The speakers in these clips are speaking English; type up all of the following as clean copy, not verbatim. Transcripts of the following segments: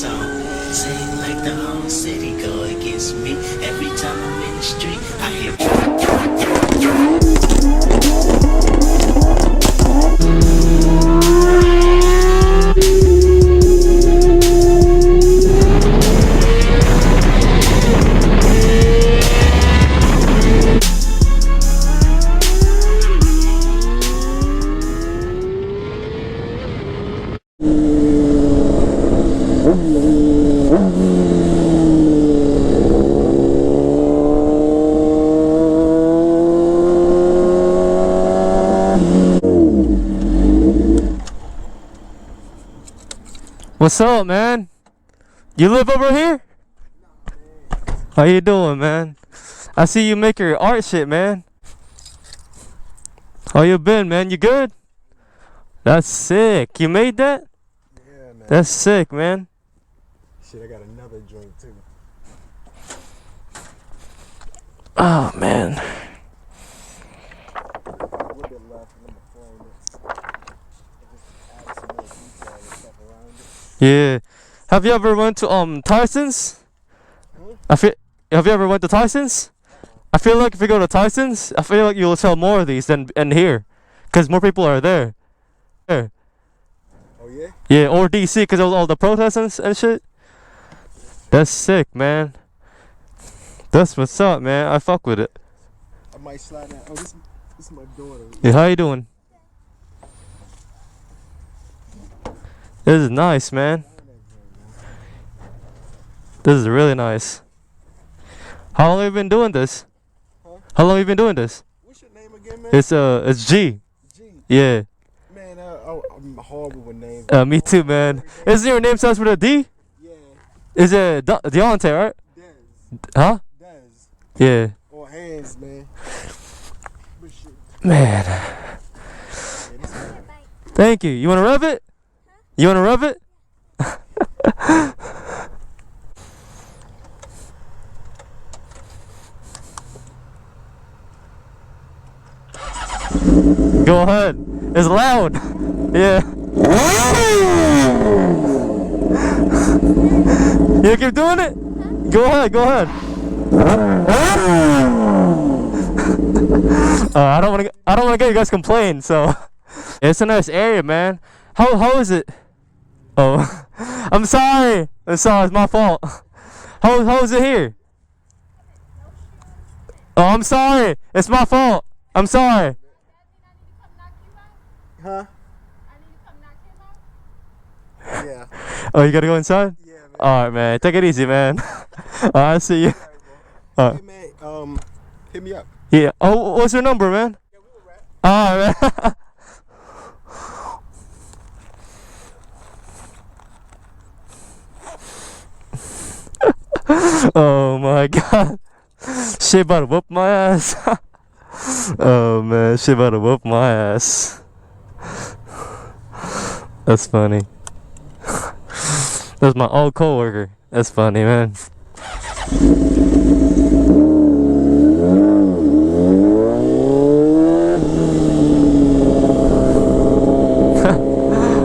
song. Seem like the whole city go against me. Every time I'm in the street, I What's up, man? You live over here? How you doing, man? I see you make your art shit, man. How you been, man? You good? That's sick. You made that? Yeah, man. That's sick, man. Shit, I got another joint too. Oh, man. A little bit left, and I'm gonna flame it. Just add some more detail and stuff around it. Yeah. Have you ever went to Tyson's? Have you ever went to Tyson's? I feel like if you go to Tyson's, I feel like you'll sell more of these than here, cause more people are there. There. Oh yeah? Yeah, or DC, cause of all the protests and shit. That's sick, man. That's what's up, man. I fuck with it. I might slide that. Oh, this is my daughter. Yeah, how you doing? This is nice, man. This is really nice. How long have you been doing this? Huh? How long have you been doing this? What's your name again, man? It's G. G. Yeah. Man, I'm horrible with names. Me too, man. Isn't your name starts with a D? Yeah. Is it Deontay, right? Dez. Huh? Dez. Yeah. Or Hands, man. But shit. Man. Yeah, this is Thank you. You wanna rub it? You wanna rub it? Go ahead. It's loud. Yeah. You keep doing it? Go ahead, go ahead. I don't wanna get you guys complain, so it's a nice area, man. How is it? Oh, I'm sorry. It's my fault. How is it here? Oh, I'm sorry. It's my fault. I'm sorry. Huh? Yeah. Oh, you gotta go inside? Yeah, man. Alright, man. Take it easy, man. I'll see you. Alright. Hey, man, hit me up. Yeah. Oh, what's your number, man? Yeah, we will rap. Alright, man. Oh my god. She about to whoop my ass. Oh man, she about to whoop my ass. That's funny. That's my old coworker. That's funny, man.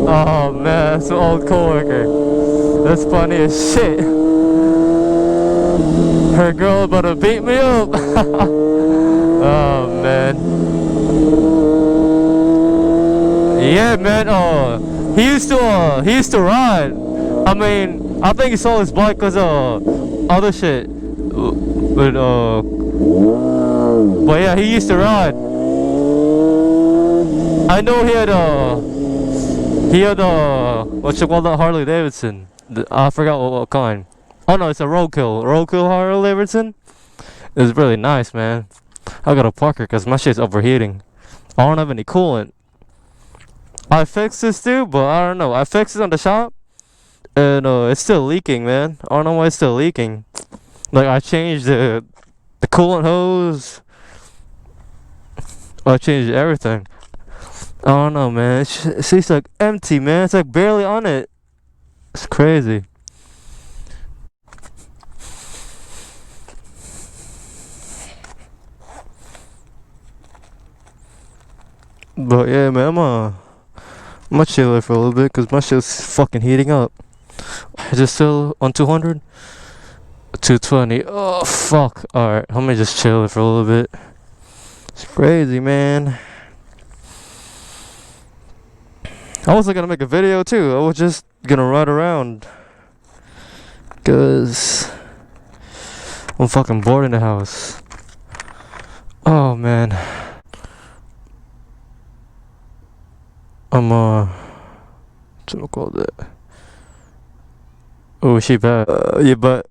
Oh man, that's an old coworker. That's funny as shit. Her girl about to beat me up. Oh man. Yeah, man. He used to ride. I mean, I think he sold his bike cause other shit. But yeah, he used to ride. I know he had what you call that, Harley Davidson. I forgot what kind. Oh no, it's a roadkill Harley Davidson. It's really nice, man. I gotta park her cause my shit's overheating. I don't have any coolant. I fixed this too, but I don't know. I fixed it on the shop, and it's still leaking, man. I don't know why it's still leaking. Like I changed the coolant hose. I changed everything. I don't know, man. It's like empty, man. It's like barely on it. It's crazy. But yeah, man, I'm gonna chill here for a little bit because my shit's fucking heating up. Is it still on 200? 220. Oh, fuck. Alright, let me just chill for a little bit. It's crazy, man. I wasn't gonna make a video too. I was just gonna ride around. Cause I'm fucking bored in the house. Oh, man. I'm, what's it called that? Oh, she bad. Yeah, but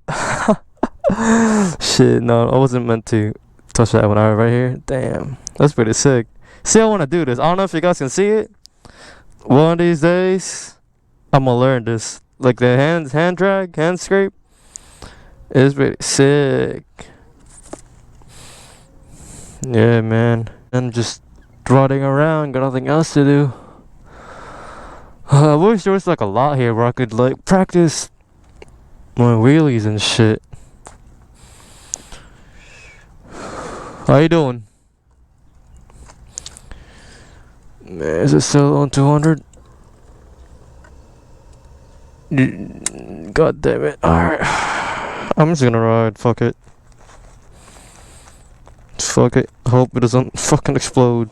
shit, no, I wasn't meant to touch that one right here. Damn, that's pretty sick. See, I want to do this. I don't know if you guys can see it. One of these days, I'm gonna learn this. Like the hand drag, hand scrape. It's pretty sick. Yeah, man. And just riding around, got nothing else to do. I wish there was like a lot here where I could like practice my wheelies and shit. How you doing? Man, is it still on 200? God damn it. Alright. I'm just gonna ride. Fuck it. Fuck it. Hope it doesn't fucking explode.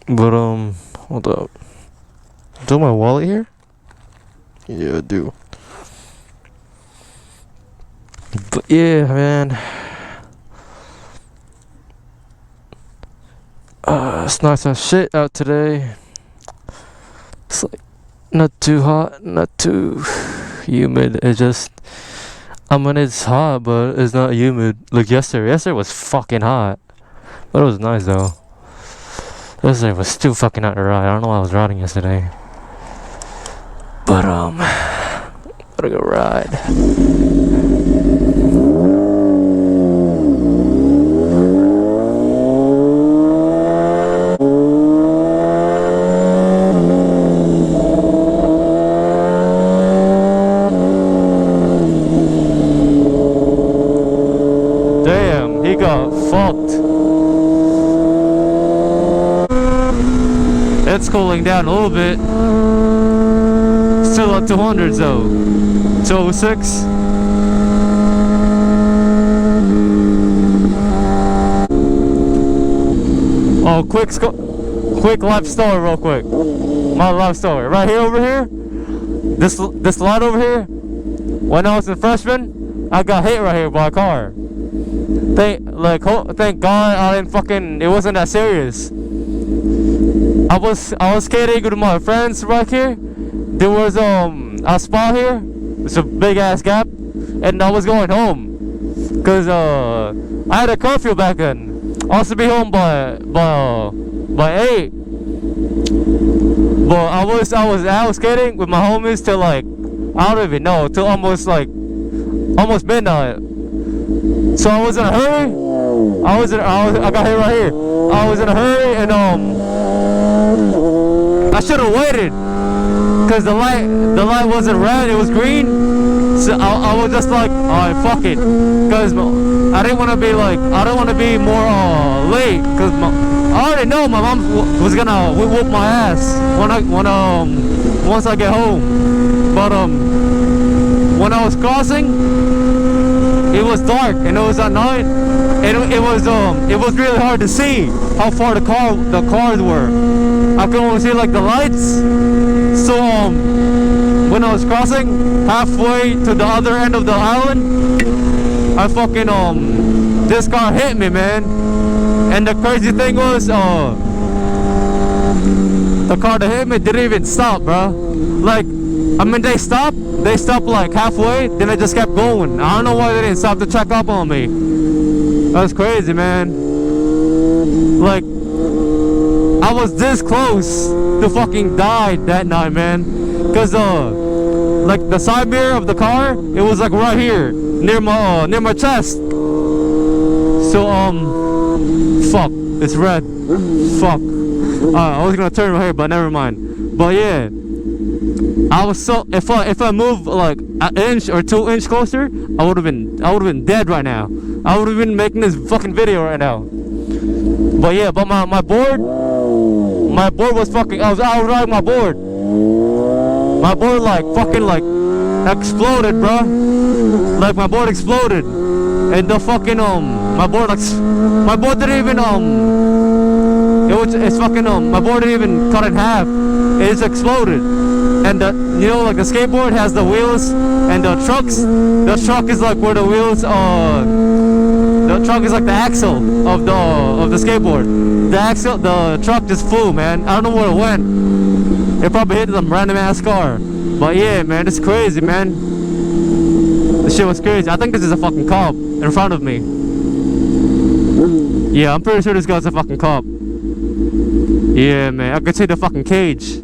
But, hold up. Do I have my wallet here? Yeah, I do. But yeah, man. It's nice as shit out today. It's like not too hot, not too humid. It's just, I mean, it's hot, but it's not humid. Like yesterday was fucking hot, but it was nice though. Yesterday was still fucking hot to ride. I don't know why I was riding yesterday, but gotta go ride. He got fucked. It's cooling down a little bit. Still at 200s though. 206. Oh, quick life story real quick. My life story. Right here over here. This lot over here. When I was a freshman, I got hit right here by a car. Thank God I didn't fucking. It wasn't that serious. I was skating with my friends right here. There was a spot here. It's a big ass gap, and I was going home, cause I had a curfew back then. I was to be home by 8. But I was out skating with my homies till like I don't even know, till almost midnight. So I was in a hurry. I got hit right here. I was in a hurry and I should have waited, cause the light wasn't red, it was green. So I was just like, alright, fuck it, cause I didn't want to be more late, cause I already know my mom was gonna whoop my ass once I get home. But when I was crossing, it was dark and it was at night, and it was really hard to see how far the cars were. I could only see like the lights. So when I was crossing halfway to the other end of the island, I fucking this car hit me, man. And the crazy thing was the car that hit me didn't even stop, bro. Like, I mean, they stopped like halfway, then they just kept going. I don't know why they didn't stop to check up on me. That's crazy, man. Like, I was this close to fucking die that night, man. Cause like the side mirror of the car, it was like right here near my chest. So fuck, it's red. Fuck. I was gonna turn right here, but never mind. But yeah, I was so if I moved like an inch or 2 inches closer, I would have been dead right now. I would have been making this fucking video right now. But yeah, but my board was fucking. I was riding my board. My board like fucking like exploded, bro. Like my board exploded, and the fucking my board didn't even it's fucking my board didn't even cut in half. It just exploded, and you know, like the skateboard has the wheels and the trucks. The truck is like where the wheels the truck is like the axle of the skateboard. The truck just flew, man. I don't know where it went. It probably hit some random ass car. But yeah, man, it's crazy, man. This shit was crazy. I think this is a fucking cop in front of me. Yeah, I'm pretty sure this guy's a fucking cop. Yeah, man, I could see the fucking cage.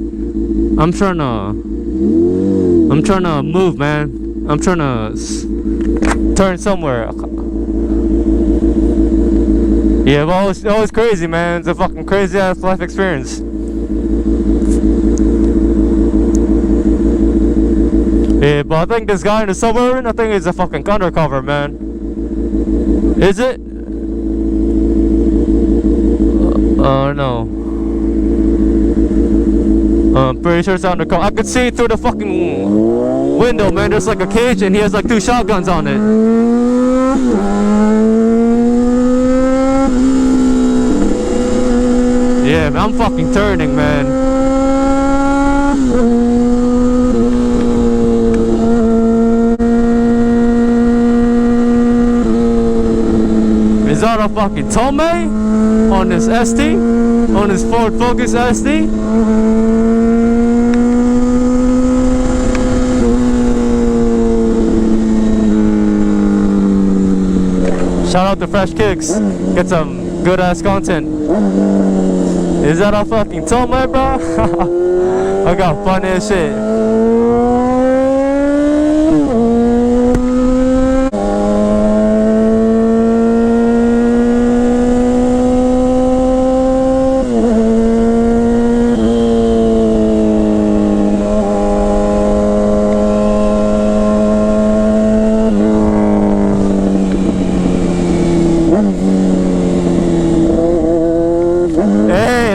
I'm trying to move, man. I'm trying to turn somewhere. Yeah, but it was crazy, man. It's a fucking crazy ass life experience. Yeah, but I think this guy in the Suburban, I think he's a fucking undercover, man. Is it? No. I'm pretty sure it's undercover. I could see it through the fucking window, man. There's like a cage and he has like 2 shotguns on it. Yeah, man, I'm fucking turning, man. Is that a fucking Tomei on this ST? On this Ford Focus ST? Shout out to Fresh Kicks. Get some good ass content. Is that a fucking Tomei, bro? I got funny as shit.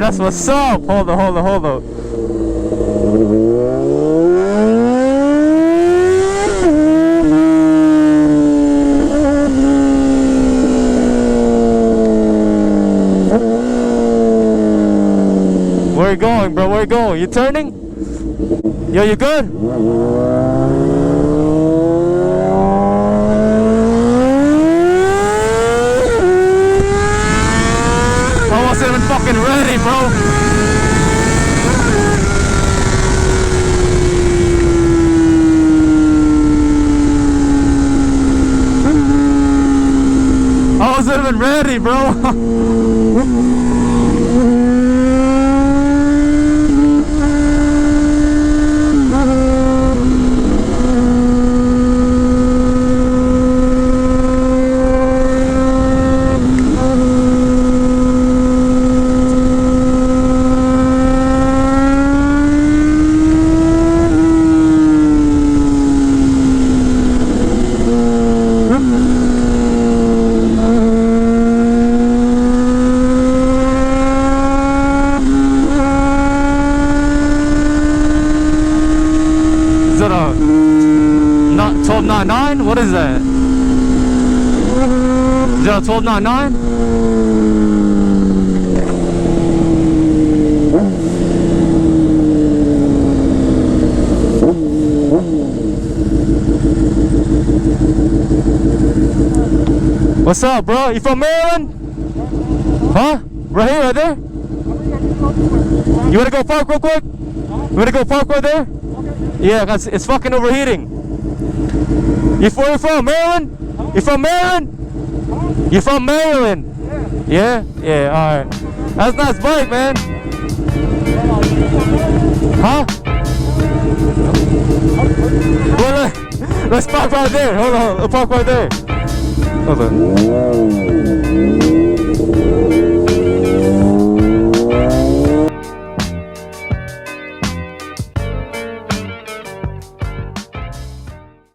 That's what's up. Hold on. Where you going, bro? Where you going? You turning? Yo, you good? I wasn't even fucking ready, bro. I wasn't even ready, bro. Is that a not 1299? What is that? Is that a 1299? What's up, bro? You from Maryland? Huh? Right here, right there? You wanna go park real quick? You wanna go park right there? Yeah, cause it's fucking overheating. Where you from? Maryland? You from Maryland? You from Maryland? Yeah? Yeah, alright. That's a nice bike, man. Huh? Well, let's park right there. Hold on, let's park right there. Hold on.